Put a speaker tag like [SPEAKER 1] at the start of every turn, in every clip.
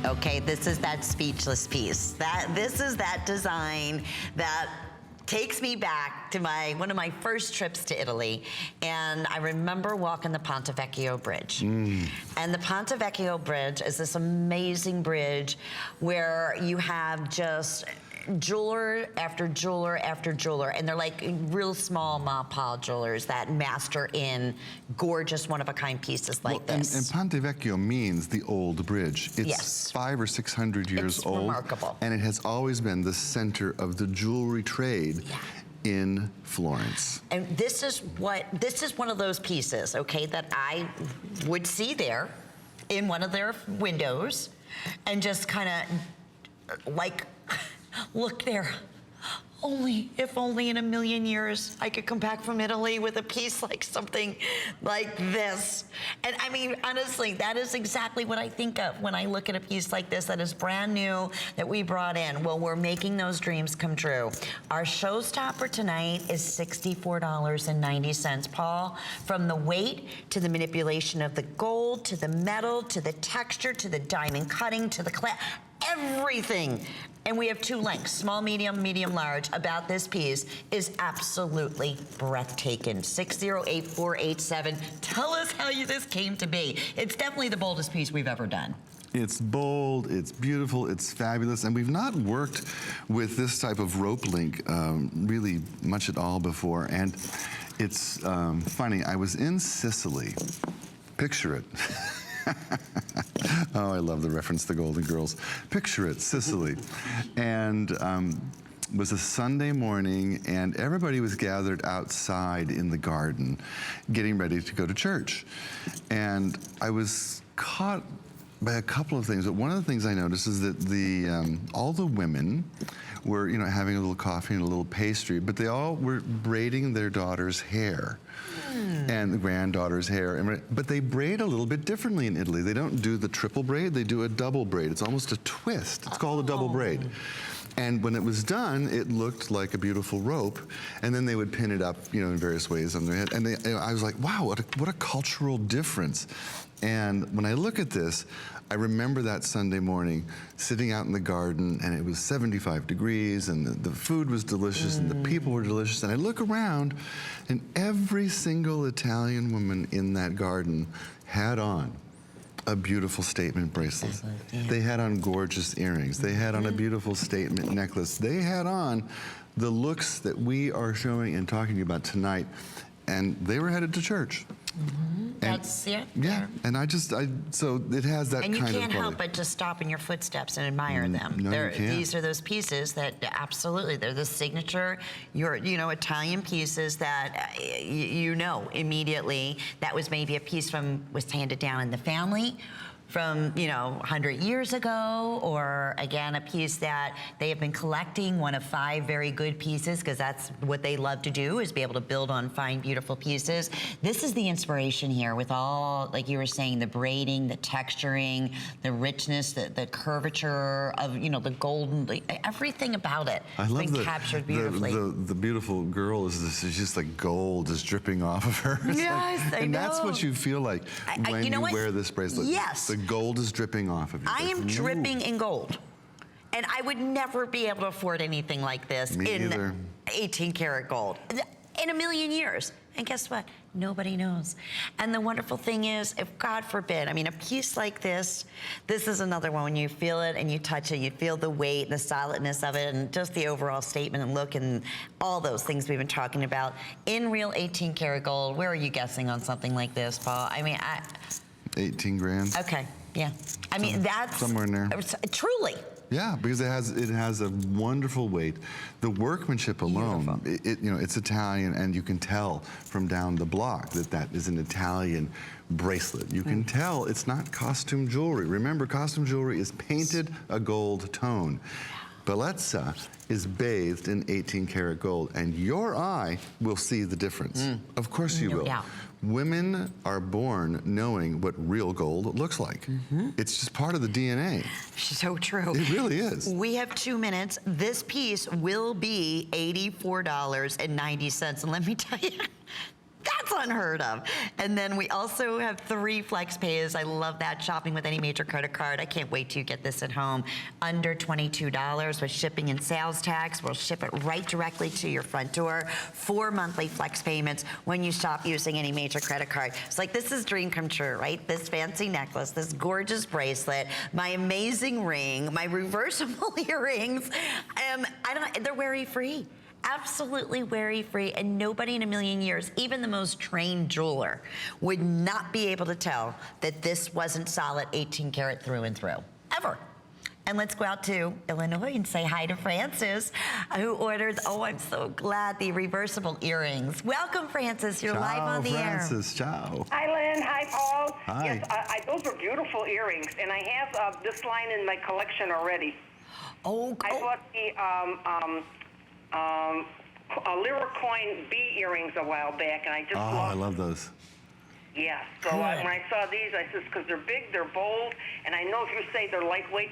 [SPEAKER 1] okay? This is that speechless piece. This is that design that takes me back to one of my first trips to Italy, and I remember walking the Ponte Vecchio Bridge. And the Ponte Vecchio Bridge is this amazing bridge where you have just jeweler after jeweler after jeweler, and they're like real small ma pa jewelers that master in gorgeous one-of-a-kind pieces like this.
[SPEAKER 2] And Ponte Vecchio means the old bridge. It's 500 or 600 years old.
[SPEAKER 1] It's remarkable.
[SPEAKER 2] And it has always been the center of the jewelry trade in Florence.
[SPEAKER 1] And this is one of those pieces, okay, that I would see there in one of their windows and just kind of like, look there. If only in a million years I could come back from Italy with a piece like something like this. And I mean, honestly, that is exactly what I think of when I look at a piece like this that is brand new, that we brought in. Well, we're making those dreams come true. Our showstopper tonight is $64.90, Paul. From the weight to the manipulation of the gold, to the metal, to the texture, to the diamond cutting, to the clay, everything. And we have two lengths, small, medium, medium, large, about this piece is absolutely breathtaking. 608487. Tell us how this came to be. It's definitely the boldest piece we've ever done.
[SPEAKER 2] It's bold, it's beautiful, it's fabulous, and we've not worked with this type of rope link really much at all before. And it's funny, I was in Sicily. Picture it. Oh, I love the reference to Golden Girls. Picture it, Sicily. And it was a Sunday morning, and everybody was gathered outside in the garden, getting ready to go to church. And I was caught by a couple of things. But one of the things I noticed is that all the women were, having a little coffee and a little pastry, but they all were braiding their daughter's hair. And the granddaughter's hair, but they braid a little bit differently in Italy. They don't do the triple braid, they do a double braid. It's almost a twist. It's called a double braid. And when it was done, it looked like a beautiful rope, and then they would pin it up, in various ways on their head. And I was like, wow, what a cultural difference. And when I look at this, I remember that Sunday morning sitting out in the garden, and it was 75 degrees, and the food was delicious, and the people were delicious. And I look around, and every single Italian woman in that garden had on a beautiful statement bracelet. They had on gorgeous earrings. They had on a beautiful statement necklace. They had on the looks that we are showing and talking to you about tonight, and they were headed to church.
[SPEAKER 1] That's it.
[SPEAKER 2] Yeah, and so it has that kind of quality.
[SPEAKER 1] And you can't help but just stop in your footsteps and admire them.
[SPEAKER 2] No, you can't.
[SPEAKER 1] These are those pieces that absolutely, they're the signature, Italian pieces that immediately that was maybe a piece was handed down in the family from 100 years ago, or again, a piece that they have been collecting, one of 5 very good pieces, because that's what they love to do, is be able to build on fine, beautiful pieces. This is the inspiration here with all, like you were saying, the braiding, the texturing, the richness, the curvature of, the golden, everything about it has been captured beautifully.
[SPEAKER 2] The beautiful girl is just like gold is dripping off of her.
[SPEAKER 1] Yes, I know.
[SPEAKER 2] And that's what you feel like when you wear this bracelet.
[SPEAKER 1] Yes.
[SPEAKER 2] The gold is dripping off of you.
[SPEAKER 1] I am dripping in gold. And I would never be able to afford anything like this in 18 karat gold in a million years. And guess what? Nobody knows. And the wonderful thing is, if God forbid, a piece like this is another one. When you feel it and you touch it, you feel the weight, the solidness of it, and just the overall statement and look and all those things we've been talking about. In real 18 karat gold, where are you guessing on something like this, Paul?
[SPEAKER 2] 18 grand.
[SPEAKER 1] Okay, yeah. That's
[SPEAKER 2] somewhere in there.
[SPEAKER 1] Truly.
[SPEAKER 2] Yeah, because it has a wonderful weight. The workmanship alone, it's Italian, and you can tell from down the block that is an Italian bracelet. You can tell it's not costume jewelry. Remember, costume jewelry is painted a gold tone. Bellezza is bathed in 18 karat gold, and your eye will see the difference. Of course you will. Yeah. Women are born knowing what real gold looks like. It's just part of the DNA.
[SPEAKER 1] So true.
[SPEAKER 2] It really is.
[SPEAKER 1] We have 2 minutes. This piece will be $84.90. And let me tell you, that's unheard of. And then we also have 3 flex pays. I love that. Shopping with any major credit card. I can't wait till you get this at home. Under $22 with shipping and sales tax. We'll ship it right directly to your front door. 4 monthly flex payments when you shop using any major credit card. It's like, this is dream come true, right? This fancy necklace, this gorgeous bracelet, my amazing ring, my reversible earrings. I don't know, they're worry-free. Absolutely worry-free, and nobody in a million years, even the most trained jeweler, would not be able to tell that this wasn't solid 18 karat through and through, ever. And let's go out to Illinois and say hi to Francis, who ordered, oh, I'm so glad, the reversible earrings. Welcome, Francis. You're live on the air.
[SPEAKER 2] Francis, ciao.
[SPEAKER 3] Hi, Lynn. Hi, Paul.
[SPEAKER 2] Hi.
[SPEAKER 3] Yes, those are beautiful earrings, and I have this line in my collection already.
[SPEAKER 1] Oh,
[SPEAKER 3] I bought the Lyra coin bee earrings a while back, and I just
[SPEAKER 2] I love those.
[SPEAKER 3] Yeah, so when I saw these, I said, because they're big, they're bold, and I know if you say they're lightweight,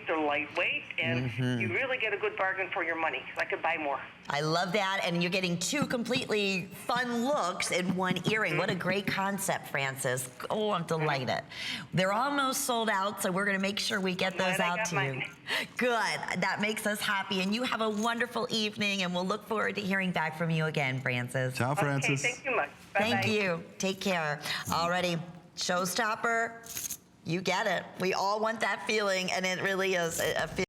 [SPEAKER 3] and you really get a good bargain for your money, so I could buy more.
[SPEAKER 1] I love that, and you're getting 2 completely fun looks in 1 earring. What a great concept, Francis. Oh, I'm delighted. They're almost sold out, so we're going to make sure we get those out to you. Good. That makes us happy, and you have a wonderful evening, and we'll look forward to hearing back from you again, Francis.
[SPEAKER 2] Ciao, Francis.
[SPEAKER 3] Okay, thank you much. Bye-bye.
[SPEAKER 1] Thank you. Take care. Alrighty, showstopper, you get it. We all want that feeling, and it really is a feeling.